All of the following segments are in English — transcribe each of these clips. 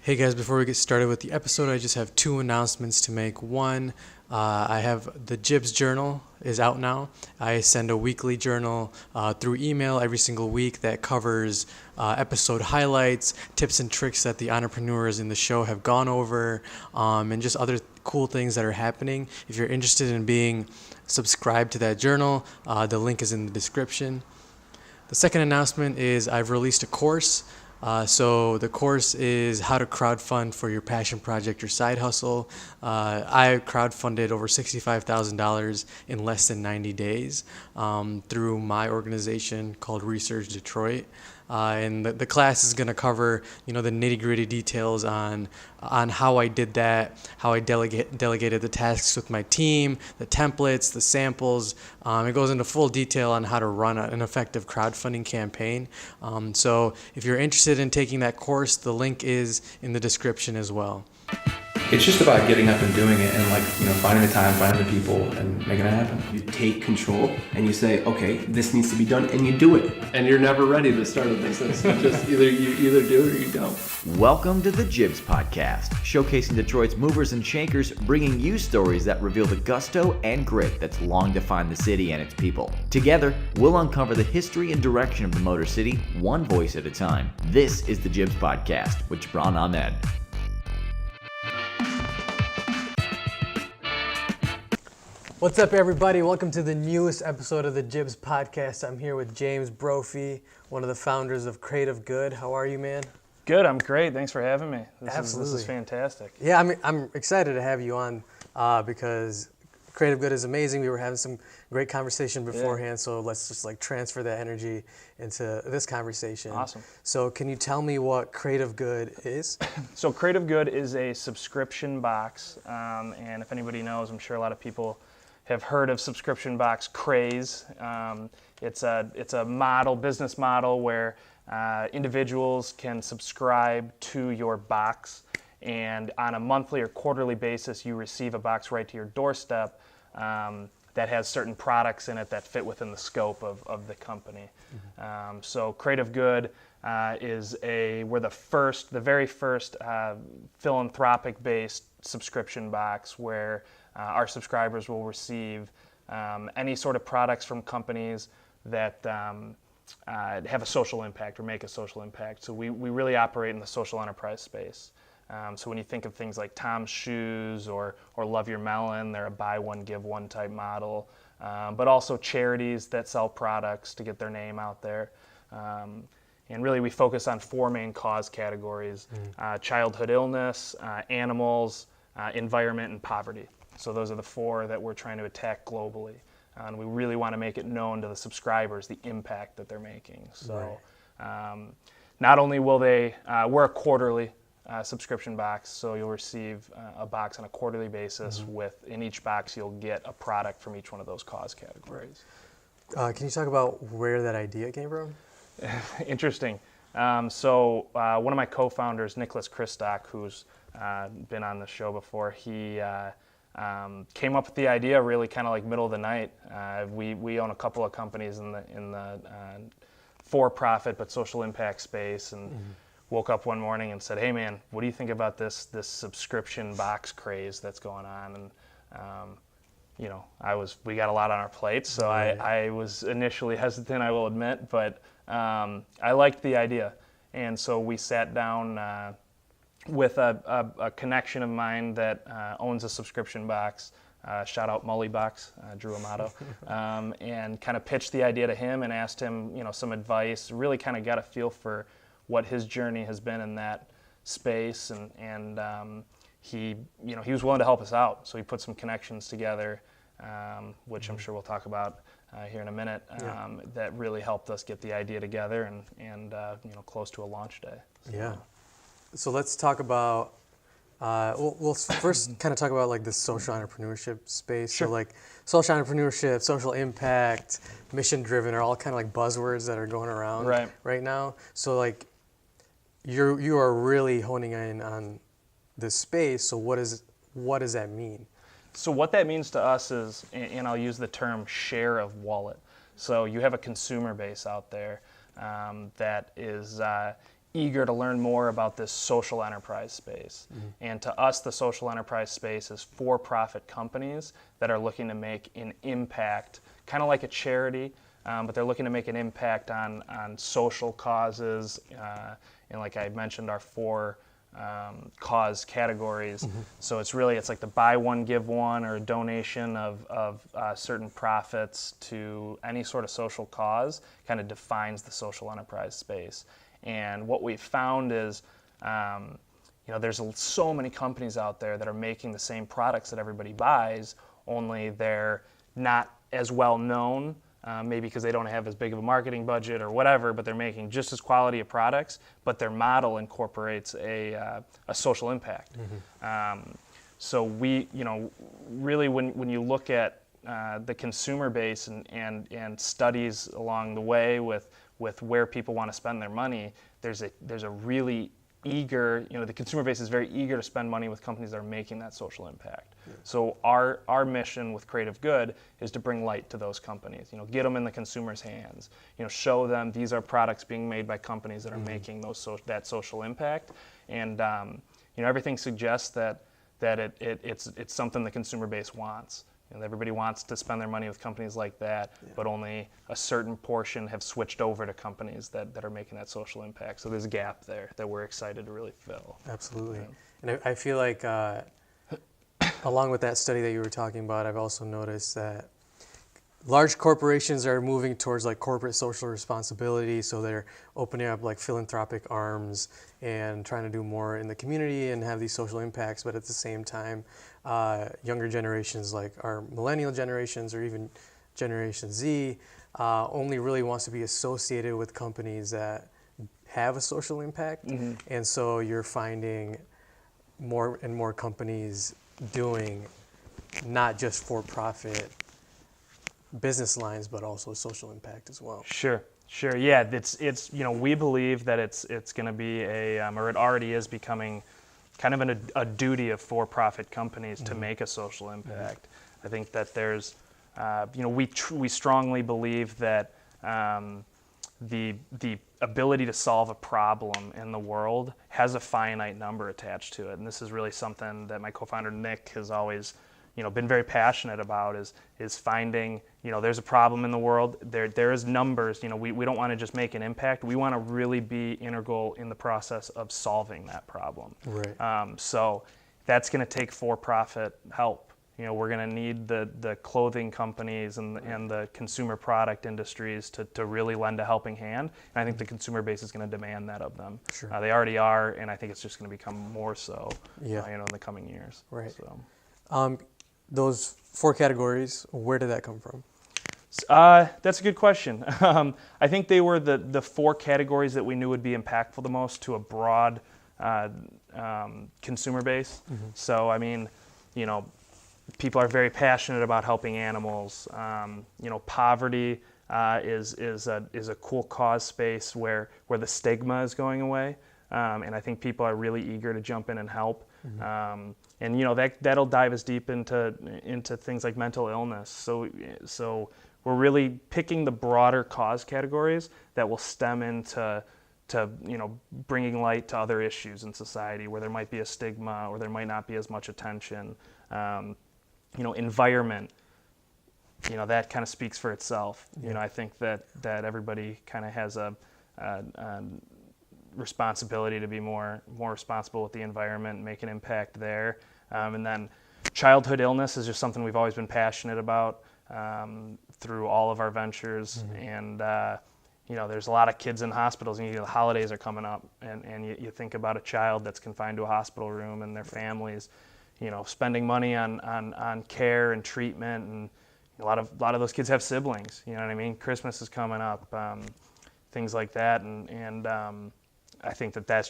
Hey guys, before we get started with the episode, I just have two announcements to make. One, I have the Jibs Journal is out now. I send a weekly journal through email every single week that covers episode highlights, tips and tricks that the entrepreneurs in the show have gone over, and just other cool things that are happening. If you're interested in being subscribed to that journal, the link is in the description. The second announcement is I've released a course. So the course is how to crowdfund for your passion project, your side hustle. I crowdfunded over $65,000 in less than 90 days through my organization called Research Detroit. And the class is going to cover, the nitty-gritty details on how I did that, how I delegated the tasks with my team, the templates, the samples. It goes into full detail on how to run an effective crowdfunding campaign. So if you're interested in taking that course, the link is in the description as well. It's just about getting up and doing it and finding the time, finding the people, and making it happen. You take control and you say, okay, this needs to be done, and you do it. And you're never ready to start a business. You either do it or you don't. Welcome to the Jibs Podcast, showcasing Detroit's movers and shakers, bringing you stories that reveal the gusto and grit that's long defined the city and its people. Together, we'll uncover the history and direction of the Motor City, one voice at a time. This is the Jibs Podcast with Jibran Ahmed. What's up, everybody? Welcome to the newest episode of the Jibs Podcast. I'm here with James Brophy, one of the founders of Creative Good. How are you, man? Good, I'm great. Thanks for having me. This is fantastic. Yeah, I'm excited to have you on because Creative Good is amazing. We were having some great conversation beforehand, so let's just transfer that energy into this conversation. Awesome. So can you tell me what Creative Good is? So Creative Good is a subscription box, and if anybody knows, I'm sure a lot of people have heard of subscription box craze. It's a business model where individuals can subscribe to your box, and on a monthly or quarterly basis, you receive a box right to your doorstep that has certain products in it that fit within the scope of the company. Mm-hmm. So Creative Good we're the very first philanthropic-based subscription box where our subscribers will receive any sort of products from companies that have a social impact or make a social impact. So we really operate in the social enterprise space. So when you think of things like Tom's Shoes or Love Your Melon, they're a buy one, give one type model. But also charities that sell products to get their name out there. And really we focus on four main cause categories: childhood illness, animals, environment, and poverty. So those are the four that we're trying to attack globally. And we really want to make it known to the subscribers the impact that they're making. So not only will we're a quarterly subscription box, so you'll receive a box on a quarterly basis. Mm-hmm. In each box you'll get a product from each one of those cause categories. Can you talk about where that idea came from? Interesting. So one of my co-founders, Nicholas Kristock, who's been on the show before, he came up with the idea really kind of like middle of the night. We own a couple of companies in the for-profit but social impact space, and woke up one morning and said, "Hey man, what do you think about this subscription box craze that's going on?" And we got a lot on our plates, so I was initially hesitant, I will admit, but I liked the idea, and so we sat down with a connection of mine that owns a subscription box. Shout out Mully Box, Drew Amato, and kind of pitched the idea to him and asked him, some advice. Really kind of got a feel for what his journey has been in that space, and he was willing to help us out. So he put some connections together, which I'm sure we'll talk about here in a minute. That really helped us get the idea together and close to a launch day. So. Yeah. So let's talk about, we'll first kind of talk about the social entrepreneurship space. Sure. So social entrepreneurship, social impact, mission driven are all kind of buzzwords that are going around right now. So you are really honing in on this space. So what does that mean? So what that means to us is, and I'll use the term share of wallet. So you have a consumer base out there that is eager to learn more about this social enterprise space. And to us, the social enterprise space is for-profit companies that are looking to make an impact, kind of like a charity, but they're looking to make an impact on social causes. And like I mentioned, our 4 cause categories. So it's like the buy one, give one, or a donation of certain profits to any sort of social cause kind of defines the social enterprise space. And what we've found is, there's so many companies out there that are making the same products that everybody buys, only they're not as well known, maybe because they don't have as big of a marketing budget or whatever, but they're making just as quality of products, but their model incorporates a social impact. So we, really when you look at the consumer base and studies along the way with where people want to spend their money, there's a really eager, the consumer base is very eager to spend money with companies that are making that social impact. Yeah. So our mission with Creative Good is to bring light to those companies, get them in the consumer's hands, show them these are products being made by companies that are making that social impact. And everything suggests that it's something the consumer base wants. Everybody wants to spend their money with companies like that, but only a certain portion have switched over to companies that are making that social impact. So there's a gap there that we're excited to really fill. Absolutely. And I feel like along with that study that you were talking about, I've also noticed that large corporations are moving towards like corporate social responsibility, so they're opening up like philanthropic arms and trying to do more in the community and have these social impacts, but at the same time, younger generations like our millennial generations or even Generation Z only really wants to be associated with companies that have a social impact. And so you're finding more and more companies doing not just for-profit business lines, but also social impact as well. Sure. Yeah, it's we believe that it's going to be or it already is becoming kind of a duty of for-profit companies to make a social impact. I think that there's, we strongly believe that the ability to solve a problem in the world has a finite number attached to it, and this is really something that my co-founder Nick has always been very passionate about is finding, there's a problem in the world, there is numbers, we don't want to just make an impact, we want to really be integral in the process of solving that problem. Right. So that's going to take for-profit help. We're going to need the clothing companies and the consumer product industries to really lend a helping hand, and I think the consumer base is going to demand that of them. Sure. They already are, and I think it's just going to become more so in the coming years. Right. So. Those 4 categories, where did that come from? That's a good question. I think they were the 4 categories that we knew would be impactful the most to a broad consumer base. So, I mean, people are very passionate about helping animals. Poverty is a cool cause space where the stigma is going away, and I think people are really eager to jump in and help. And that'll dive us deep into things like mental illness. So we're really picking the broader cause categories that will stem into bringing light to other issues in society where there might be a stigma or there might not be as much attention. Environment. That kind of speaks for itself. I think that everybody kind of has a responsibility to be more responsible with the environment and make an impact there. And then childhood illness is just something we've always been passionate about through all of our ventures. And there's a lot of kids in hospitals, and the holidays are coming up, and you think about a child that's confined to a hospital room and their families, spending money on care and treatment, and a lot of those kids have siblings. You know what I mean? Christmas is coming up, things like that, and I think that's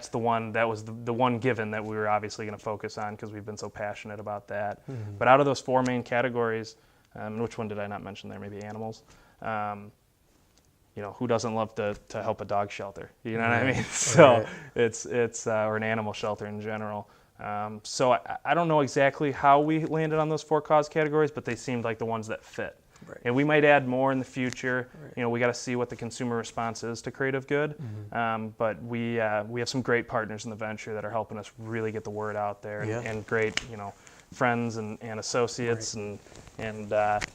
the one that was the one given that we were obviously going to focus on because we've been so passionate about that. But out of those 4 main categories, which one did I not mention there? Maybe animals. Who doesn't love to help a dog shelter? You know what I mean? So it's or an animal shelter in general. So I don't know exactly how we landed on those 4 cause categories, but they seemed like the ones that fit. Right. And we might add more in the future. Right. We got to see what the consumer response is to Creative Good. But we have some great partners in the venture that are helping us really get the word out there, and great, friends and associates and that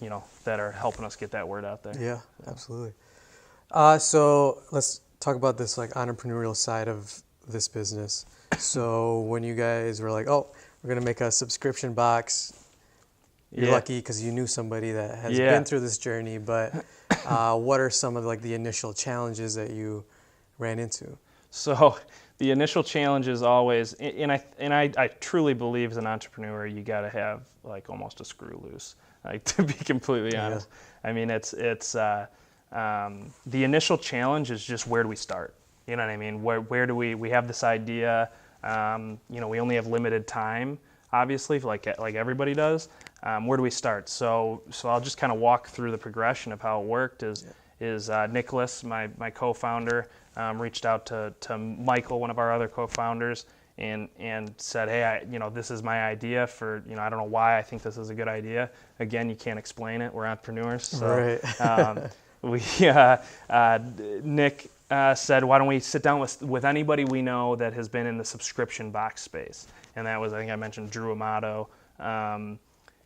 are helping us get that word out there. Yeah, absolutely. So let's talk about this like entrepreneurial side of this business. So when you guys were like, oh, we're gonna make a subscription box, you're lucky because you knew somebody that has been through this journey. But what are some of like the initial challenges that you ran into? So the initial challenge is always, and I truly believe as an entrepreneur, you got to have like almost a screw loose, like to be completely honest. I mean, it's the initial challenge is just where do we start? You know what I mean? Where do we have this idea? We only have limited time, obviously, like everybody does. Where do we start? So I'll just kind of walk through the progression of how it worked. Is Nicholas, my co-founder, reached out to Michael, one of our other co-founders, and said, hey, this is my idea for, I don't know why I think this is a good idea. Again, you can't explain it. We're entrepreneurs. So Nick said, why don't we sit down with anybody we know that has been in the subscription box space? And that was, I think I mentioned Drew Amato.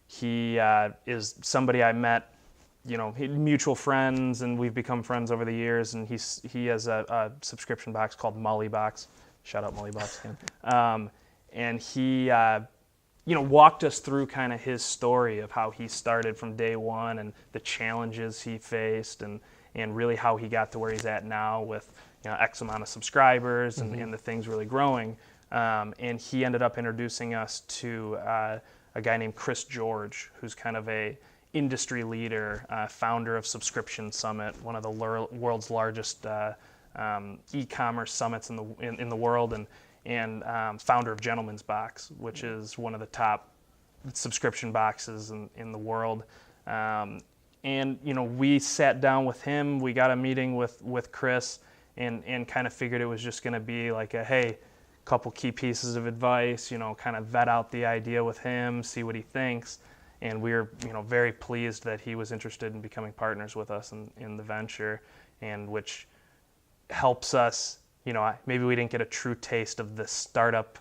He is somebody I met, mutual friends, and we've become friends over the years. And he has a subscription box called Mully Box. Shout out Mully Box again. And he, walked us through kind of his story of how he started from day one and the challenges he faced, and really how he got to where he's at now with X amount of subscribers and the thing's really growing. And he ended up introducing us to a guy named Chris George, who's kind of a industry leader, founder of Subscription Summit, one of the world's largest e-commerce summits in the world, and founder of Gentleman's Box, which is one of the top subscription boxes in the world. And we sat down with him. We got a meeting with Chris, and kind of figured it was just going to be like a couple key pieces of advice. Kind of vet out the idea with him, see what he thinks. And we were very pleased that he was interested in becoming partners with us in the venture, and which helps us. Maybe we didn't get a true taste of the startup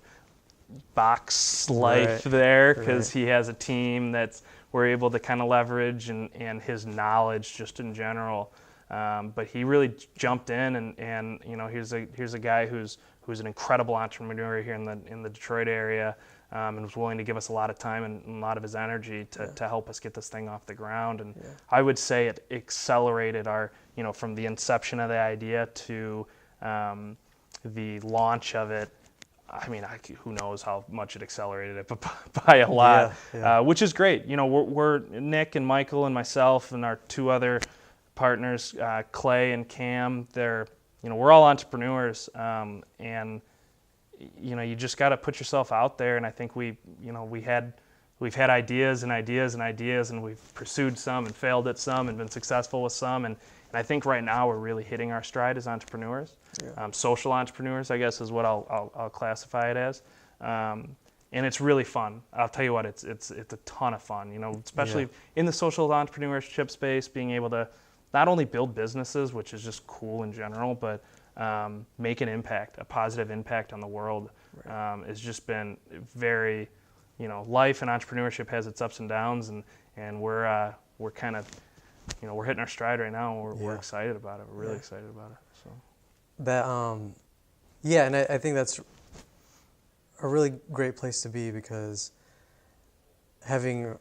box life there, because he has a team that's we're able to kind of leverage, and his knowledge just in general. But he really jumped in, and here's a guy who's an incredible entrepreneur here in the Detroit area, and was willing to give us a lot of time and a lot of his energy to help us get this thing off the ground. And I would say it accelerated our, from the inception of the idea to the launch of it. I mean, who knows how much it accelerated it, but by a lot, which is great. We're Nick and Michael and myself and our two other partners, Clay and Cam. We're all entrepreneurs, and you just got to put yourself out there. And I think we've had ideas and ideas and ideas, and we've pursued some and failed at some and been successful with some. And I think right now we're really hitting our stride as entrepreneurs. Social entrepreneurs, I guess, is what I'll classify it as. And it's really fun. I'll tell you what, it's a ton of fun. Especially in the social entrepreneurship space, being able to not only build businesses, which is just cool in general, but make an impact, a positive impact on the world. Has just been very, life and entrepreneurship has its ups and downs, and we're kind of, we're hitting our stride right now, and we're excited about it. We're really excited about it. So that, and I think that's a really great place to be, because having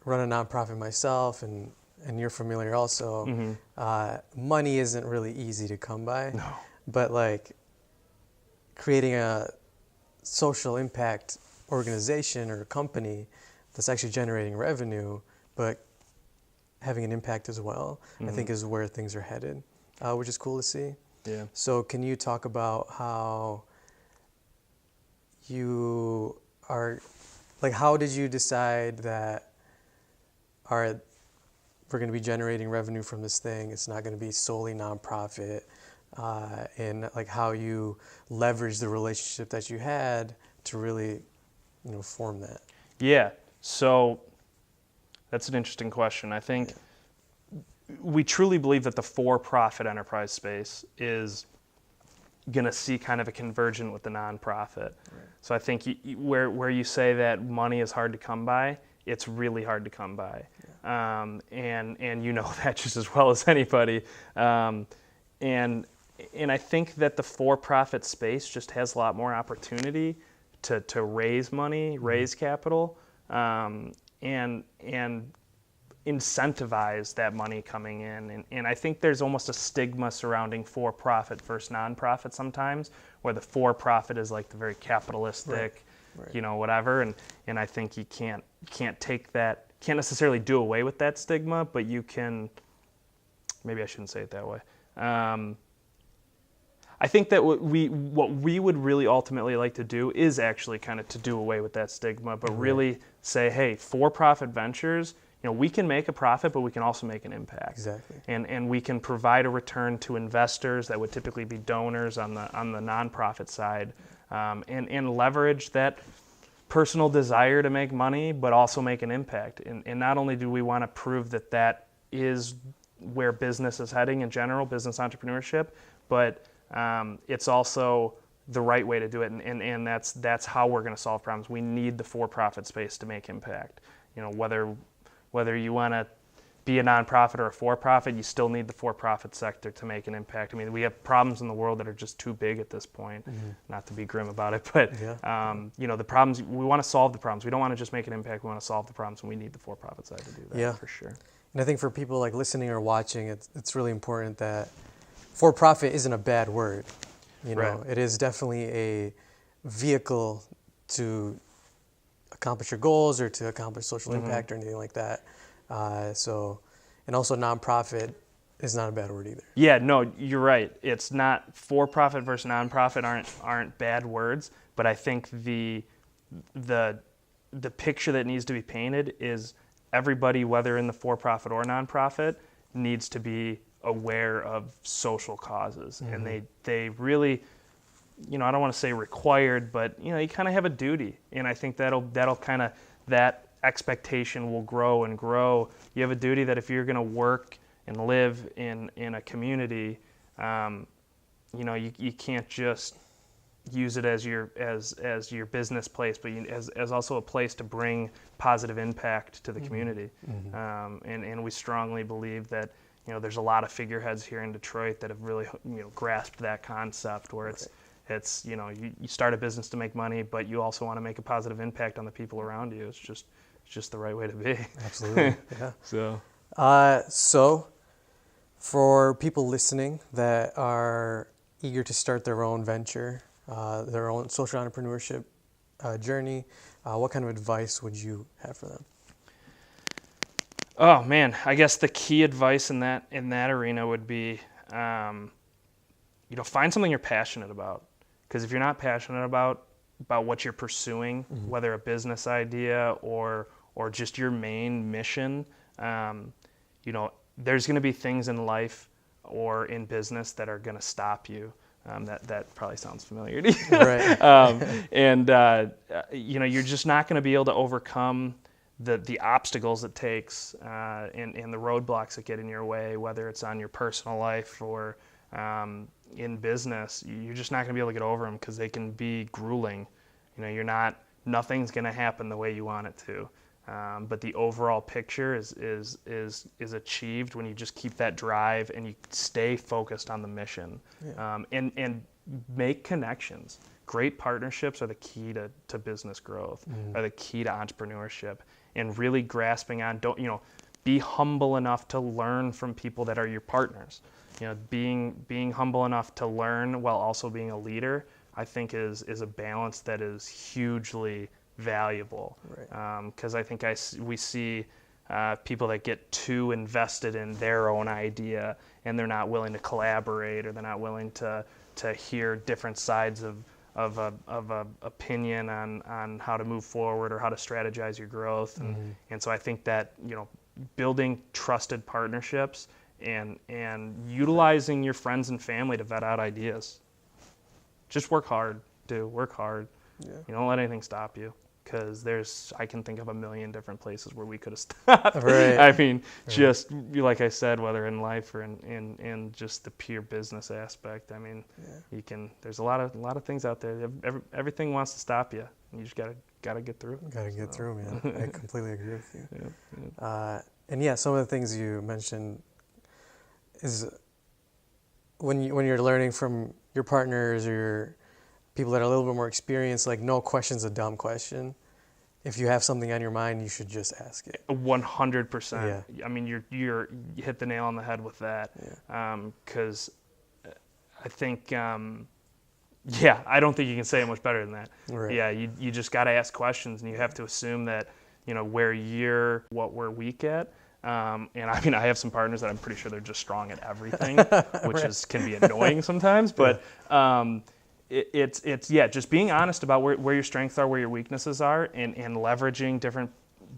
run a nonprofit myself, and you're familiar also, money isn't really easy to come by. No. But like creating a social impact organization or a company that's actually generating revenue, but having an impact as well, I think is where things are headed, which is cool to see. Yeah. So can you talk about how you are, like, how did you decide that, all right, we're going to be generating revenue from this thing, it's not going to be solely nonprofit, and like how you leverage the relationship that you had to really, form that? Yeah. So that's an interesting question. I think we truly believe that the for-profit enterprise space is going to see kind of a convergence with the nonprofit. Right. So I think where you say that money is hard to come by, it's really hard to come by. Yeah. And you know that just as well as anybody. And I think that the for-profit space just has a lot more opportunity to raise money, raise capital, and incentivize that money coming in. And I think there's almost a stigma surrounding for-profit versus nonprofit sometimes, where the for-profit is like the very capitalistic, right. You know, whatever. And I think you can't take that, can't necessarily do away with that stigma, but you can, maybe I shouldn't say it that way. I think that what we would really ultimately like to do is actually kind of to do away with that stigma, but really say, hey, for-profit ventures, you know, we can make a profit, but we can also make an impact. Exactly. And we can provide a return to investors that would typically be donors on the nonprofit side, and leverage that personal desire to make money, but also make an impact. And not only do we want to prove that that is where business is heading in general, business entrepreneurship, but it's also the right way to do it, and that's how we're going to solve problems. We need the for-profit space to make impact. You know, whether you want to be a nonprofit or a for-profit, you still need the for-profit sector to make an impact. I mean, we have problems in the world that are just too big at this point. Mm-hmm. Not to be grim about it, but you know, the problems, we want to solve the problems. We don't want to just make an impact. We want to solve the problems, and we need the for-profit side to do that for sure. And I think for people like listening or watching, it's really important that for-profit isn't a bad word. You know, It is definitely a vehicle to accomplish your goals or to accomplish social impact or anything like that. And also nonprofit is not a bad word either. Yeah, no, you're right. It's not for-profit versus nonprofit aren't bad words, but I think the picture that needs to be painted is everybody, whether in the for-profit or nonprofit, needs to be aware of social causes, and they really, you know, I don't want to say required, but you know, you kind of have a duty, and I think that'll kind of, that expectation will grow and grow. You have a duty that if you're going to work and live in a community, you know, you can't just use it as your business place, but as also a place to bring positive impact to the community. And we strongly believe that, you know, there's a lot of figureheads here in Detroit that have really, you know, grasped that concept where it's you know, you start a business to make money, but you also want to make a positive impact on the people around you. It's just the right way to be. Absolutely. Yeah. So for people listening that are eager to start their own venture, their own social entrepreneurship journey, what kind of advice would you have for them? Oh man, I guess the key advice in that arena would be, you know, find something you're passionate about. Because if you're not passionate about what you're pursuing, whether a business idea or just your main mission, you know, there's going to be things in life or in business that are going to stop you. That probably sounds familiar to you. Right. You know, you're just not going to be able to overcome the obstacles it takes and the roadblocks that get in your way, whether it's on your personal life or in business. You're just not going to be able to get over them because they can be grueling. You know, nothing's going to happen the way you want it to. But the overall picture is achieved when you just keep that drive and you stay focused on the mission. And make connections. Great partnerships are the key to business growth, are the key to entrepreneurship, and really grasping on, be humble enough to learn from people that are your partners. You know, being humble enough to learn while also being a leader, I think is a balance that is hugely valuable. Because I think we see people that get too invested in their own idea and they're not willing to collaborate, or they're not willing to hear different sides of a opinion on how to move forward or how to strategize your growth. And so I think that, you know, building trusted partnerships and utilizing your friends and family to vet out ideas. Just work hard, work hard. You don't let anything stop you, because I can think of a million different places where we could have stopped. Right. I mean, just like I said, whether in life or in just the pure business aspect. I mean, there's a lot of things out there. Everything wants to stop you. You just gotta get through. Gotta get through, man. I completely agree with you. Yeah. And some of the things you mentioned is when you're learning from your partners or your people that are a little bit more experienced, like no question's a dumb question. If you have something on your mind, you should just ask it. 100%. Yeah. I mean, you hit the nail on the head with that. Because I think, I don't think you can say it much better than that. Right. Yeah, you just got to ask questions, and you have to assume that, what we're weak at. And I mean, I have some partners that I'm pretty sure they're just strong at everything, which can be annoying sometimes. But it's just being honest about where your strengths are, where your weaknesses are, and leveraging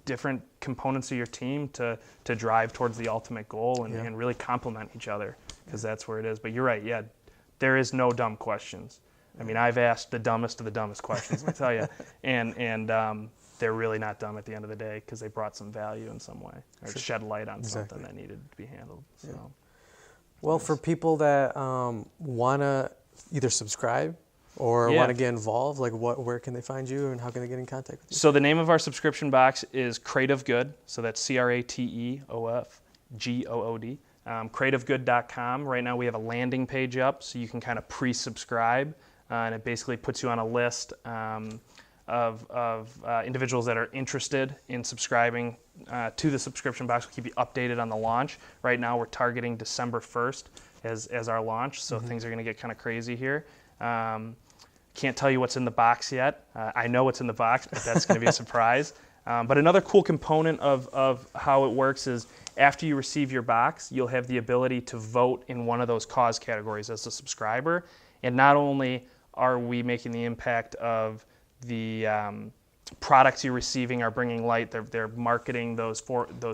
different components of your team to drive towards the ultimate goal and really complement each other, because that's where it is. But you're right, there is no dumb questions. I mean, I've asked the dumbest of the dumbest questions, I tell you, and they're really not dumb at the end of the day, because they brought some value in some way, or shed light on something that needed to be handled. So, well, for people that want to either subscribe or want to get involved, like where can they find you and how can they get in contact with you? So the name of our subscription box is Creative Good. So that's CrateofGood. Creativegood.com. Right now we have a landing page up, so you can kind of pre-subscribe, and it basically puts you on a list of individuals that are interested in subscribing to the subscription box. We'll keep you updated on the launch. Right now we're targeting December 1st as our launch, so things are going to get kind of crazy here. Can't tell you what's in the box yet. I know what's in the box, but that's going to be a surprise. But another cool component of how it works is after you receive your box, you'll have the ability to vote in one of those cause categories as a subscriber. And not only are we making the impact of the products you're receiving are bringing light, they're marketing those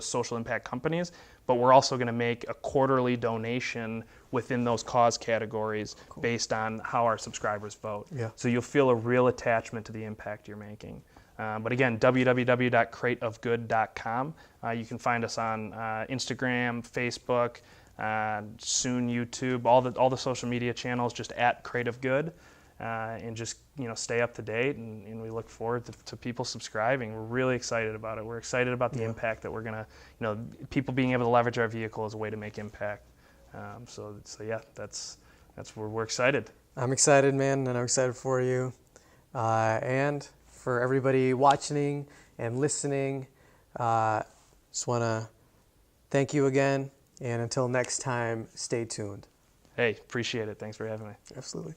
social impact companies, but we're also going to make a quarterly donation within those cause categories based on how our subscribers vote. Yeah. So you'll feel a real attachment to the impact you're making. But again, www.crateofgood.com. You can find us on Instagram, Facebook, soon YouTube, all the social media channels, just at Creative Good. And just stay up to date, and we look forward to people subscribing. We're really excited about it. We're excited about the impact that we're gonna, people being able to leverage our vehicle as a way to make impact. So that's where we're excited. I'm excited, man, and I'm excited for you, and for everybody watching and listening. Just want to thank you again, and until next time, stay tuned. Hey, appreciate it. Thanks for having me. Absolutely.